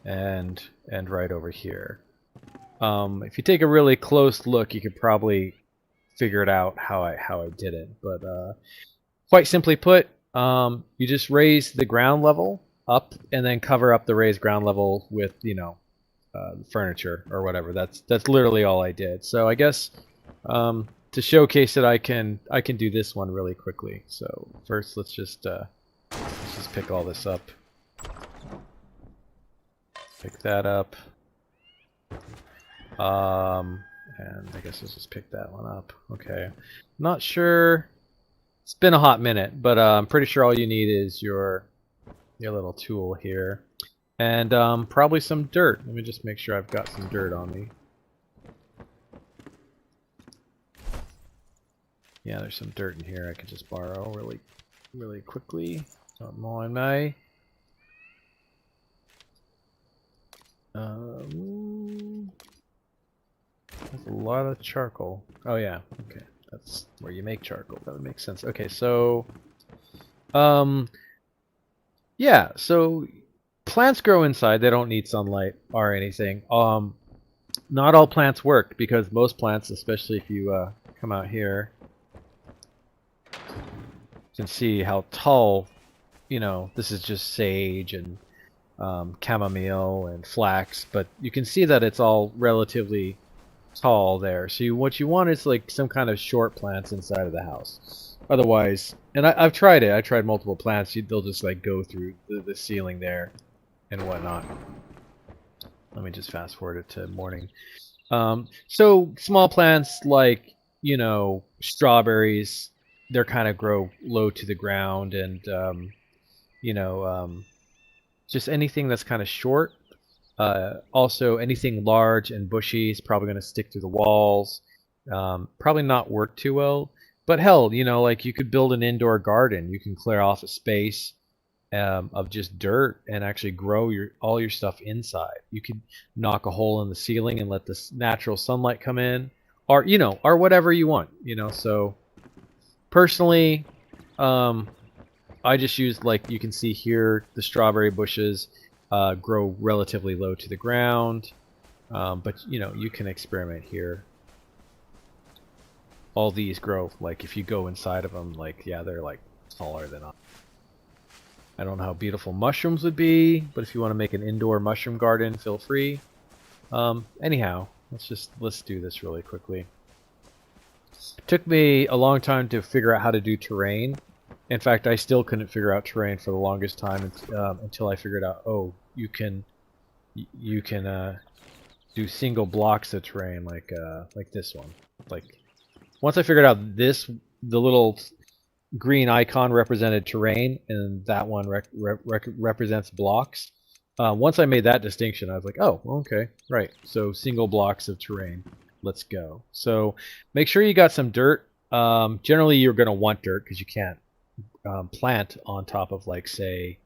and right over here. If you take a really close look, you could probably figure it out how I did it. But quite simply put, you just raise the ground level up and then cover up the raised ground level with furniture or whatever. That's literally all I did. So I guess to showcase it, I can do this one really quickly. So first, let's just pick all this up. Pick that up. And I guess let's just pick that one up. Okay. Not sure. It's been a hot minute, but I'm pretty sure all you need is your little tool here. And probably some dirt. Let me just make sure I've got some dirt on me. Yeah, there's some dirt in here I could just borrow really quickly. Don't mind me. There's a lot of charcoal. Oh yeah, okay. That's where you make charcoal. That would make sense. Okay, so yeah, so plants grow inside. They don't need sunlight or anything. Not all plants work because most plants, especially if you come out here, you can see how tall. This is just sage and chamomile and flax, but you can see that it's all relatively tall there. So what you want is like some kind of short plants inside of the house. Otherwise, and I've tried it. I tried multiple plants. They'll just like go through the ceiling there and whatnot. Let me just fast forward it to morning. So small plants like strawberries, they're kind of grow low to the ground, and just anything that's kind of short. Also, anything large and bushy is probably going to stick to the walls. Probably not work too well. But hell, like you could build an indoor garden. You can clear off a space of just dirt and actually grow all your stuff inside. You could knock a hole in the ceiling and let this natural sunlight come in, or whatever you want. So personally, I just used, like you can see here, the strawberry bushes grow relatively low to the ground, but you can experiment here. All these grow, like if you go inside of them, like yeah, they're like taller than us. I don't know how beautiful mushrooms would be, but if you want to make an indoor mushroom garden, feel free. Anyhow, let's do this really quickly. It took me a long time to figure out how to do terrain. In fact, I still couldn't figure out terrain for the longest time until I figured out, oh, you can do single blocks of terrain like this one. Like once I figured out the little green icon represented terrain, and that one represents blocks. Once I made that distinction, I was like, oh, okay, right. So single blocks of terrain. Let's go. So make sure you got some dirt. Generally, you're going to want dirt because you can't plant on top of, like, say,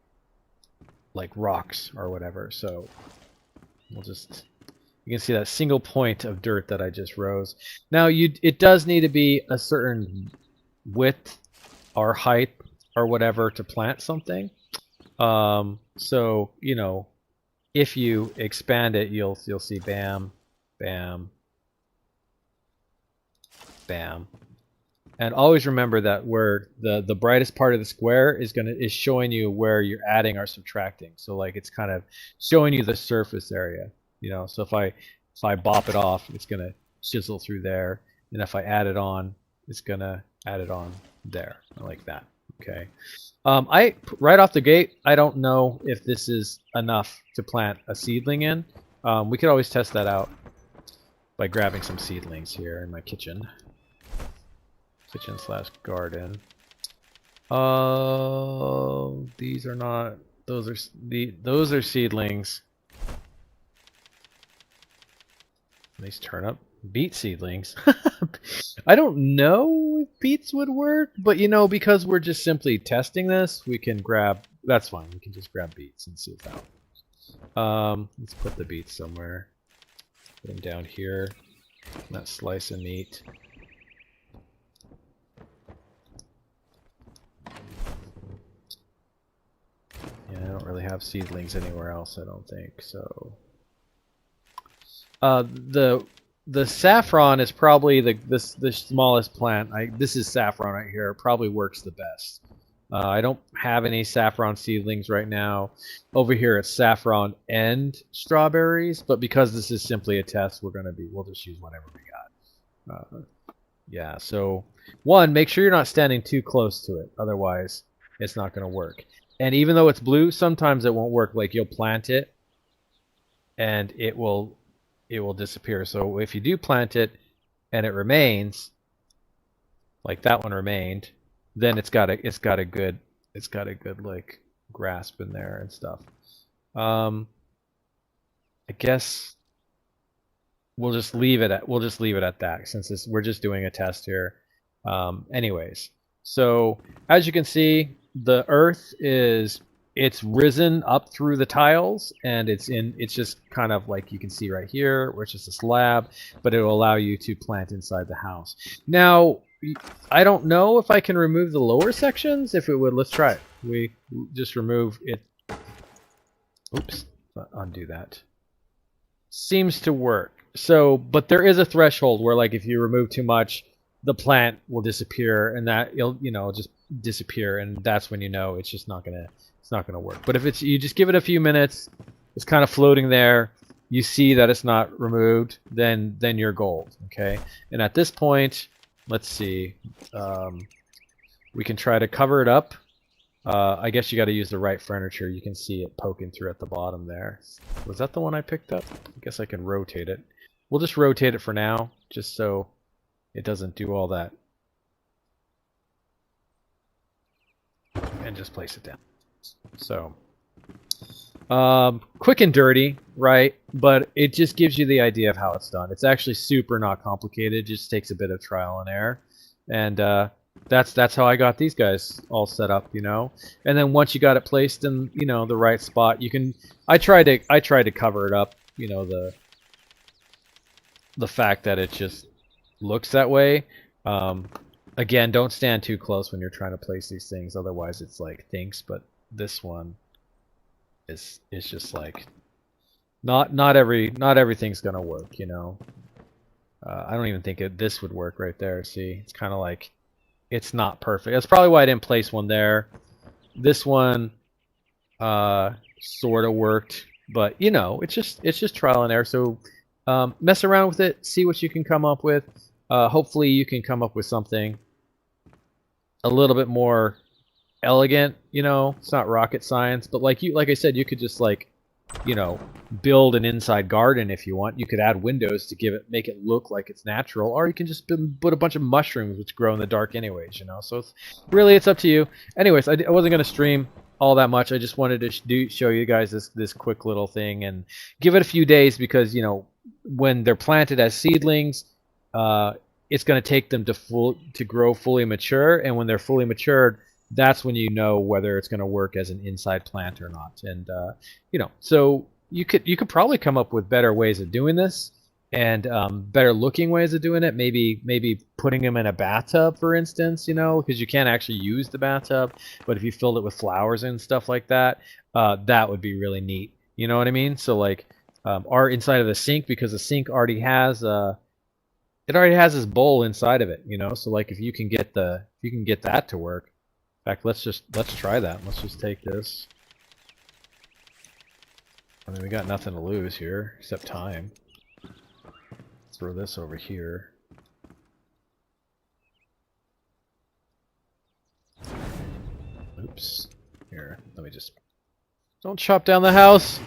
like rocks or whatever. So you can see that single point of dirt that I just rose. Now it does need to be a certain width or height or whatever to plant something. So if you expand it, you'll see bam, bam, bam. And always remember that where the brightest part of the square is showing you where you're adding or subtracting. So like it's kind of showing you the surface area. So if I bop it off, it's gonna chisel through there, and if I add it on, it's gonna add it on there, like that. Okay. Right off the gate, I don't know if this is enough to plant a seedling in. We could always test that out by grabbing some seedlings here in my kitchen. Kitchen/garden. Oh, these are not. Those are seedlings. Nice turnip. Beet seedlings. I don't know if beets would work, but because we're just simply testing this, we can grab. That's fine. We can just grab beets and see if that works. Let's put the beets somewhere. Put them down here. That slice of meat. Yeah, I don't really have have seedlings anywhere else, I don't think. So the saffron is probably the smallest plant. This is saffron right here. It probably works the best. I don't have any saffron seedlings right now. Over here it's saffron and strawberries, but because this is simply a test, we'll just use whatever we got. Yeah, so one, make sure you're not standing too close to it, otherwise it's not going to work. And even though it's blue, sometimes it won't work. Like you'll plant it and it will disappear. So if you do plant it and it remains, like that one remained, then it's got a good like grasp in there and stuff. I guess we'll just leave it at that, since we're just doing a test here. Anyways, so as you can see, the earth it's risen up through the tiles, and it's just kind of like you can see right here, where it's just a slab, but it will allow you to plant inside the house. Now, I don't know if I can remove the lower sections. If it would, let's try it. We just remove it. Oops, undo that. Seems to work. So, but there is a threshold where, like, if you remove too much, the plant will disappear, and that it'll just disappear, and that's when you know it's just not gonna work. But if you just give it a few minutes, it's kind of floating there, you see that it's not removed, then you're gold. Okay, and at this point, let's see, we can try to cover it up. I guess you got to use the right furniture. You can see it poking through at the bottom there. Was that the one I picked up? I guess I can rotate it. We'll just rotate it for now, just so it doesn't do all that. And just place it down. So, quick and dirty, right? But it just gives you the idea of how it's done. It's actually super not complicated. It just takes a bit of trial and error. And that's how I got these guys all set up, you know. And then once you got it placed in, you know, the right spot, you can. I tried to cover it up, you know, the fact that it just looks that way. Again, don't stand too close when you're trying to place these things, otherwise it's like thinks. But this one is just like not everything's gonna work, you know. I don't even think this would work right there. See, it's kind of like it's not perfect. That's probably why I didn't place one there. This one sort of worked, but you know, it's just trial and error. So mess around with it, see what you can come up with. Hopefully you can come up with something a little bit more elegant, you know. It's not rocket science, but like I said, you could just, like, you know, build an inside garden if you want. You could add windows to make it look like it's natural, or you can just put a bunch of mushrooms which grow in the dark anyways, you know. So it's up to you. Anyways, I wasn't going to stream all that much. I just wanted to show you guys this quick little thing and give it a few days, because, you know, when they're planted as seedlings, it's going to take them to grow fully mature, and when they're fully matured, that's when you know whether it's going to work as an inside plant or not. And you know, so you could probably come up with better ways of doing this, and better looking ways of doing it. Maybe putting them in a bathtub, for instance, you know, because you can't actually use the bathtub, but if you filled it with flowers and stuff like that, that would be really neat. You know what I mean? So like, our inside of the sink, because the sink already has this bowl inside of it, you know. So like, if you can get that to work. In fact, let's try that. Let's just take this. I mean, we got nothing to lose here except time. Throw this over here. Oops. Here, let me just. Don't chop down the house.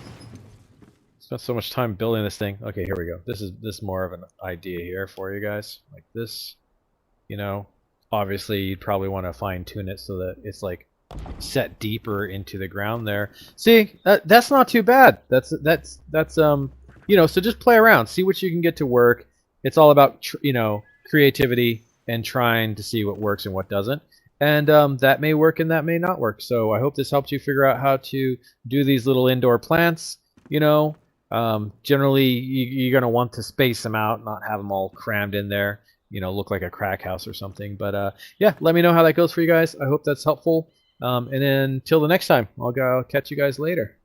Spent so much time building this thing. Okay, here we go. This is more of an idea here for you guys, like this. You know, obviously you'd probably want to fine tune it so that it's like set deeper into the ground there. See, that's not too bad. That's you know, so just play around, see what you can get to work. It's all about you know, creativity and trying to see what works and what doesn't. And that may work and that may not work. So I hope this helped you figure out how to do these little indoor plants. You know, generally you're going to want to space them out, not have them all crammed in there, you know, look like a crack house or something. But yeah, let me know how that goes for you guys. I hope that's helpful. And then till the next time, I'll catch you guys later.